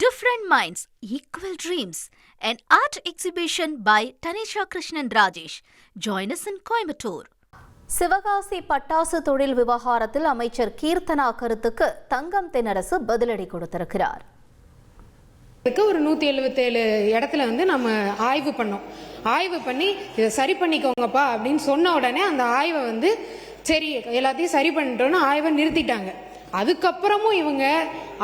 Different Minds, Equal Dreams, an art exhibition by Tanisha Krishnan Rajesh. Join us in Coimbatore. Sivakasi பட்டாசு தொழில் விவகாரத்தில் அமைச்சர் கீர்த்தனா கருத்துக்கு தங்கம் தென்னரசு பதிலடி கொடுத்திருக்கிறார். ஒரு 177 இடத்துல நம்ம ஆய்வு பண்ணோம். ஆய்வு பண்ணி இதை சரி பண்ணிக்கோங்கப்பா அப்படின்னு சொன்ன உடனே அந்த ஆய்வை சரி எல்லாத்தையும் சரி பண்ணிட்டோன்னு ஆய்வை நிறுத்திட்டாங்க. அதுக்கப்புறமும் இவங்க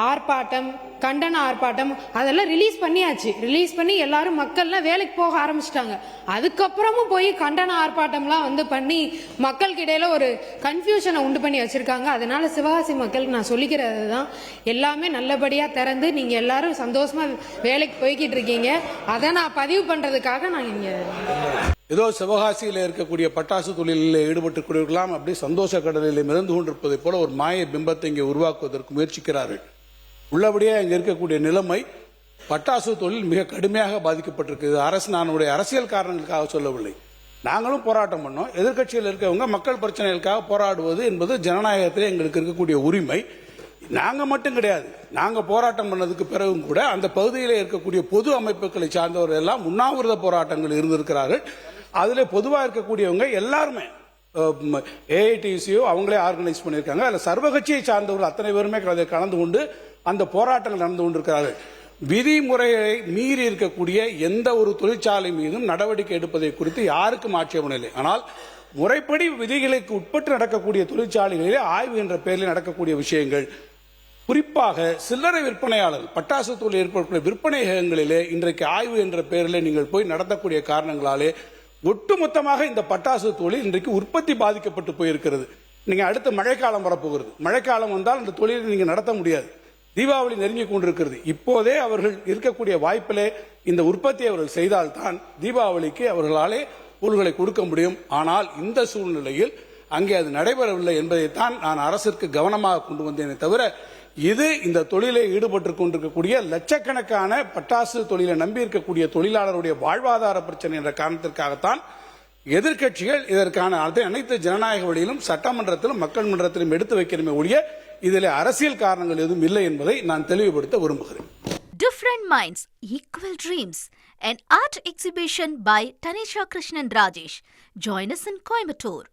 ஆர்ப்பாட்டம், கண்டன ஆர்ப்பாட்டம் அதெல்லாம் ரிலீஸ் பண்ணியாச்சு. ரிலீஸ் பண்ணி எல்லாரும் மக்கள்லாம் வேலைக்கு போக ஆரம்பிச்சிட்டாங்க. அதுக்கப்புறமும் போய் கண்டன ஆர்ப்பாட்டம்லாம் பண்ணி மக்களுக்கு இடையில ஒரு கன்ஃபியூஷனை உண்டு பண்ணி வச்சிருக்காங்க. அதனால சிவகாசி மக்களுக்கு நான் சொல்லிக்கிறது தான், எல்லாமே நல்லபடியா திறந்து நீங்க எல்லாரும் சந்தோஷமா வேலைக்கு போய்கிட்டு இருக்கீங்க. அதை நான் பதிவு பண்றதுக்காக நான் இங்க ஏதோ சிவகாசியில் இருக்கக்கூடிய பட்டாசு தொழிலில் ஈடுபட்டுக் கொண்டிருக்கலாம், அப்படி சந்தோஷ கடலில் மிதந்து கொண்டிருப்பதை போல ஒரு மாய பிம்பத்தை இங்கே உருவாக்குவதற்கு முயற்சிக்கிறார்கள். உள்ளபடியே இங்கே இருக்கக்கூடிய நிலைமை, பட்டாசு தொழில் மிக கடுமையாக பாதிக்கப்பட்டிருக்கு. நானுடைய அரசியல் காரணங்களுக்காக சொல்லவில்லை. நாங்களும் போராட்டம் பண்ணோம். எதிர்கட்சியில் இருக்கவங்க மக்கள் பிரச்சனைகளுக்காக போராடுவது என்பது ஜனநாயகத்திலே எங்களுக்கு இருக்கக்கூடிய உரிமை. நாங்க மட்டும் கிடையாது, நாங்க போராட்டம் பண்ணதுக்கு பிறகும் கூட அந்த பகுதியில் இருக்கக்கூடிய பொது அமைப்புகளை சார்ந்தவர்கள் எல்லாம் உண்ணாவிரத போராட்டங்கள் இருந்திருக்கிறார்கள். அதுல பொதுவாக இருக்கக்கூடியவங்க எல்லாருமே ஏஐடிசியோ அவங்களே ஆர்கனைஸ் பண்ணியிருக்காங்க. அதில் சர்வகட்சியை சார்ந்தவர்கள் அத்தனை பேருமே கலந்து கொண்டு அந்த போராட்டங்கள் நடந்து கொண்டிருக்கிறார்கள். விதிமுறைகளை மீறி இருக்கக்கூடிய எந்த ஒரு தொழிற்சாலை மீதும் நடவடிக்கை எடுப்பதை குறித்து யாருக்கும் ஆட்சேபனை இல்லை. ஆனால் முறைப்படி விதிகளுக்கு உட்பட்டு நடக்கக்கூடிய தொழிற்சாலைகளிலே ஆய்வு என்ற பெயரில் நடக்கக்கூடிய விஷயங்கள், குறிப்பாக சில்லறை விற்பனையாளர்கள், பட்டாசு தொழில் ஏற்படக்கூடிய விற்பனைகளிலே இன்றைக்கு ஆய்வு என்ற பெயரில் நீங்கள் போய் நடத்தக்கூடிய காரணங்களாலே ஒட்டுமொத்தமாக இந்த பட்டாசு தொழில் இன்றைக்கு உற்பத்தி பாதிக்கப்பட்டு போயிருக்கிறது. நீங்க அடுத்த மழைக்காலம் வரப்போகிறது. மழைக்காலம் வந்தால் இந்த தொழிலை நீங்க நடத்த முடியாது. தீபாவளி நெருங்கி கொண்டிருக்கிறது. இப்போதே அவர்கள் இருக்கக்கூடிய வாய்ப்பிலே இந்த உற்பத்தியை அவர்கள் செய்தால்தான் தீபாவளிக்கு அவர்களாலே பொருட்களை கொடுக்க முடியும். ஆனால் இந்த சூழ்நிலையில் அங்கே அது நடைபெறவில்லை என்பதைத்தான் நான் அரசிற்கு கவனமாக கொண்டு வந்தேனே தவிர, இது இந்த தொழிலை ஈடுபட்டு கொண்டிருக்கக்கூடிய லட்சக்கணக்கான பட்டாசு தொழிலை நம்பி இருக்கக்கூடிய தொழிலாளருடைய வாழ்வாதார பிரச்சனை என்ற காரணத்திற்காகத்தான் எதிர்கட்சிகள் இதற்கான அனைத்து ஜனநாயக வழியிலும் சட்டமன்றத்திலும் மக்கள் மன்றத்திலும் எடுத்து வைக்கிறமே ஒழிய இதில் அரசியல் காரணங்கள் எதுவும் இல்லை என்பதை நான் தெளிவுபடுத்த விரும்புகிறேன். Different Minds, Equal Dreams, an art exhibition by Tanisha Krishnan Rajesh. Join us in Coimbatore.